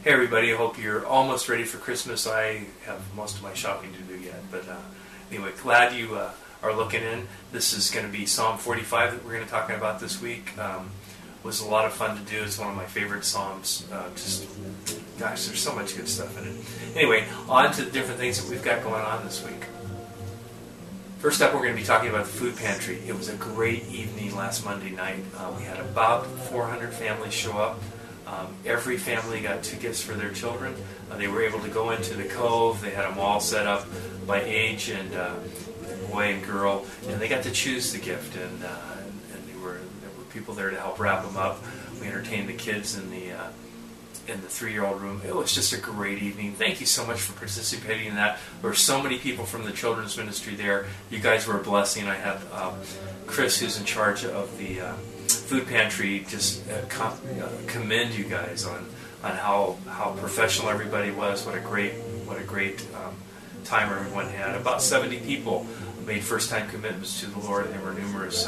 Hey everybody, I hope you're almost ready for Christmas. I have most of my shopping to do yet, but anyway, glad you are looking in. This is going to be Psalm 45 that we're going to be talking about this week. Was a lot of fun to do. It's one of my favorite psalms. Gosh, there's so much good stuff in it. Anyway, on to the different things that we've got going on this week. First up, we're going to be talking about the food pantry. It was a great evening last Monday night. We had about 400 families show up. Every family got 2 gifts for their children. They were able to go into the cove. They had them all set up by age and boy and girl, and they got to choose the gift. And there were people there to help wrap them up. We entertained the kids in the 3-year-old room. It was just a great evening. Thank you so much for participating in that. There were so many people from the children's ministry there. You guys were a blessing. I had Chris, who's in charge of the food pantry, just commend you guys on how professional everybody was. What a great time everyone had. About 70 people made first-time commitments to the Lord, and there were numerous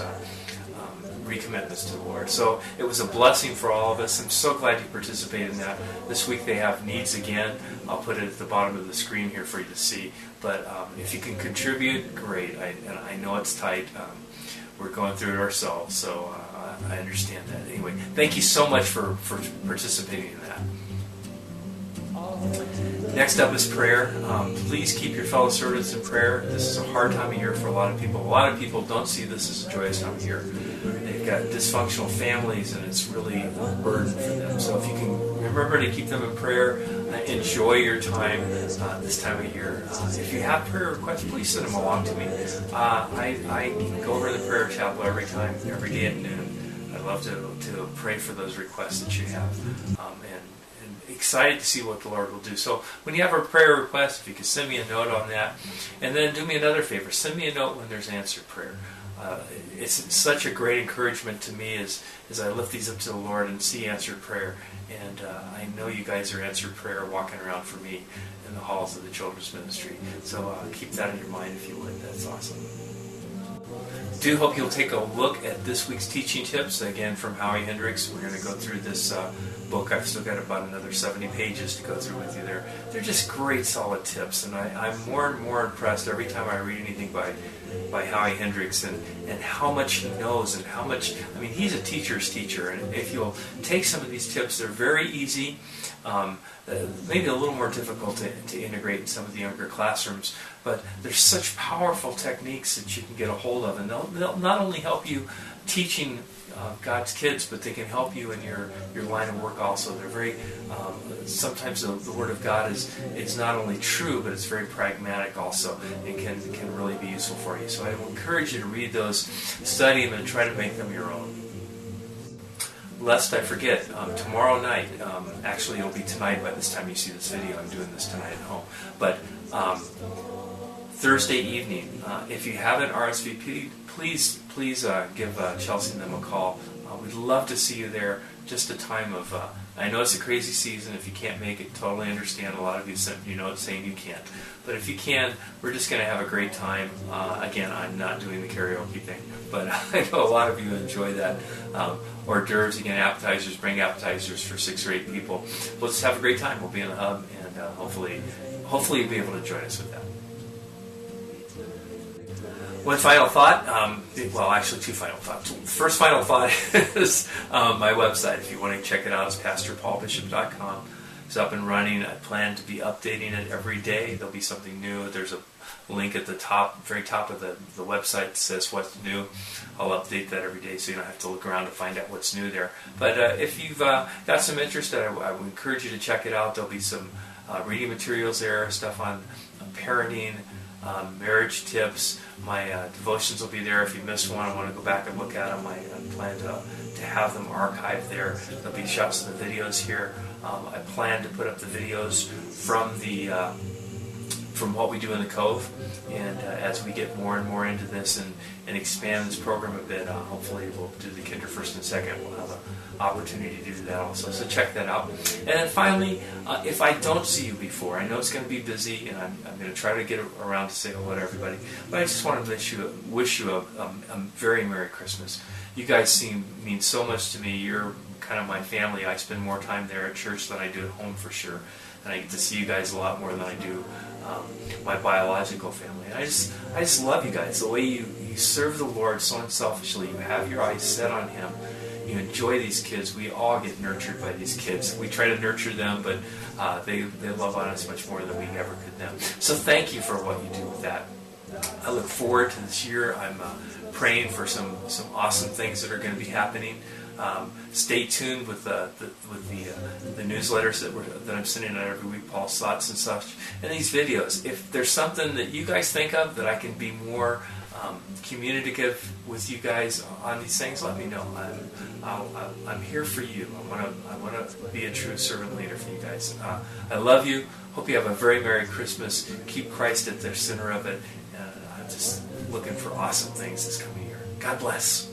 recommitments to the Lord. So it was a blessing for all of us. I'm so glad you participated in that. This week they have needs again. I'll put it at the bottom of the screen here for you to see. But if you can contribute, great. I know it's tight. We're going through it ourselves, so I understand that. Anyway, thank you so much for participating in that. Next up is prayer. Please keep your fellow servants in prayer. This is a hard time of year for a lot of people. A lot of people don't see this as a joyous time of year. They've got dysfunctional families, and it's really a burden for them. So if you can remember to keep them in prayer, enjoy your time this time of year. If you have prayer requests, please send them along to me. I go over to the prayer chapel every day at noon. I'd love to pray for those requests that you have. And excited to see what the Lord will do. So when you have a prayer request, if you could send me a note on that. And then do me another favor. Send me a note when there's answered prayer. It's such a great encouragement to me as I lift these up to the Lord and see answered prayer. And I know you guys are answered prayer walking around for me in the halls of the children's ministry. So keep that in your mind if you would. That's awesome. Do hope you'll take a look at this week's teaching tips, again from Howie Hendricks. We're going to go through this book. I've still got about another 70 pages to go through with you there. They're just great, solid tips, and I'm more and more impressed every time I read anything by Howie Hendricks and how much he knows and how much, I mean, he's a teacher's teacher, and if you'll take some of these tips, they're very easy, maybe a little more difficult to integrate in some of the younger classrooms, but there's such powerful techniques that you can get a hold of, and they'll not only help you teaching God's kids, but they can help you in your line of work also. They're very, sometimes the Word of God is not only true, but it's very pragmatic also, and can really be useful for you. So I will encourage you to read those, study them, and try to make them your own. Lest I forget, tomorrow night, actually it'll be tonight by this time you see this video, I'm doing this tonight at home, but Thursday evening, if you haven't RSVP'd, please give Chelsea and them a call. We'd love to see you there. Just a time of, I know it's a crazy season. If you can't make it, totally understand. A lot of you sent me notes saying you can't. But if you can, we're just going to have a great time. Again, I'm not doing the karaoke thing, but I know a lot of you enjoy that. Hors d'oeuvres, again, appetizers, bring appetizers for 6 or 8 people. We'll just have a great time. We'll be in the hub, and hopefully you'll be able to join us with that. One final thought, well, actually 2 final thoughts. First final thought is my website. If you want to check it out, it's pastorpaulbishop.com. It's up and running. I plan to be updating it every day. There'll be something new. There's a link at the top, very top of the website that says what's new. I'll update that every day so you don't have to look around to find out what's new there. But if you've got some interest, I would encourage you to check it out. There'll be some reading materials there, stuff on parenting, marriage tips. My devotions will be there. If you missed one, I want to go back and look at them. I plan to have them archived there. There'll be shots of the videos here. I plan to put up the videos from what we do in the Cove, and as we get more and more into this and expand this program a bit, hopefully we'll do the Kinder First and Second. We'll have an opportunity to do that also, so check that out. And then finally, if I don't see you before, I know it's going to be busy, and I'm going to try to get around to say hello to everybody, but I just want to wish you a very Merry Christmas. You guys mean so much to me. You're kind of my family. I spend more time there at church than I do at home for sure. And I get to see you guys a lot more than I do my biological family. And I just love you guys. The way you serve the Lord so unselfishly. You have your eyes set on Him. You enjoy these kids. We all get nurtured by these kids. We try to nurture them, but they love on us much more than we ever could them. So thank you for what you do with that. I look forward to this year. I'm praying for some awesome things that are going to be happening. Stay tuned with the newsletters that I'm sending out every week, Paul's Thoughts and such, and these videos. If there's something that you guys think of that I can be more communicative with you guys on these things, let me know. I'm here for you. I want to be a true servant leader for you guys. I love you. Hope you have a very Merry Christmas. Keep Christ at the center of it. I'm just looking for awesome things this coming year. God bless.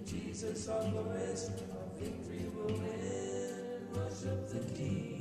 Jesus on the west, our victory will win. Worship the King.